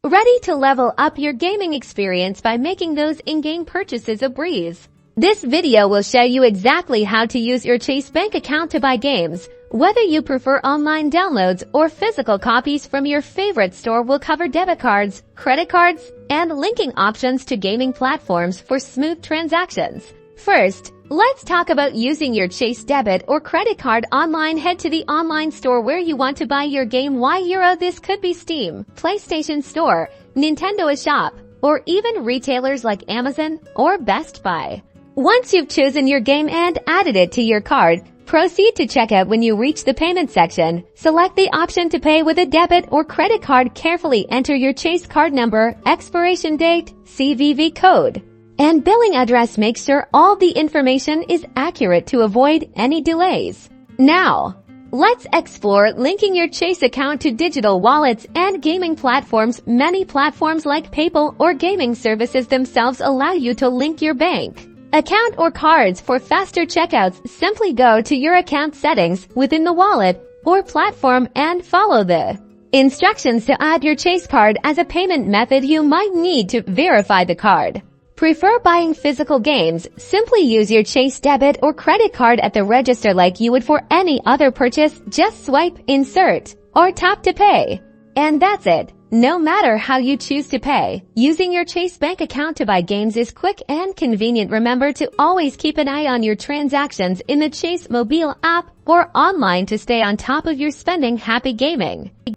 ready to level up your gaming experience by making those in-game purchases a breeze. This video will show you exactly how to use your Chase bank account to buy games. Whether you prefer online downloads or physical copies from your favorite store, will cover debit cards, credit cards, and linking options to gaming platforms for smooth transactions. First, let's talk about using your Chase debit or credit card online. Head to the online store where you want to buy your game. This could be Steam, PlayStation Store, Nintendo Shop, or even retailers like Amazon or Best Buy. Once you've chosen your game and added it to your card, proceed to checkout. When you reach the payment section, select the option to pay with a debit or credit card. Carefully enter your Chase card number, expiration date, CVV code, and billing address. Make sure all the information is accurate to avoid any delays. Now, let's explore linking your Chase account to digital wallets and gaming platforms. Many platforms like PayPal or gaming services themselves allow you to link your bank account or cards for faster checkouts. Simply go to your account settings within the wallet or platform and follow the instructions to add your Chase card as a payment method. You might need to verify the card. Prefer buying physical games? Simply use your Chase debit or credit card at the register like you would for any other purchase. Just swipe, insert, or tap to pay. And that's it. No matter how you choose to pay, using your Chase bank account to buy games is quick and convenient. Remember to always keep an eye on your transactions in the Chase mobile app or online to stay on top of your spending. Happy gaming!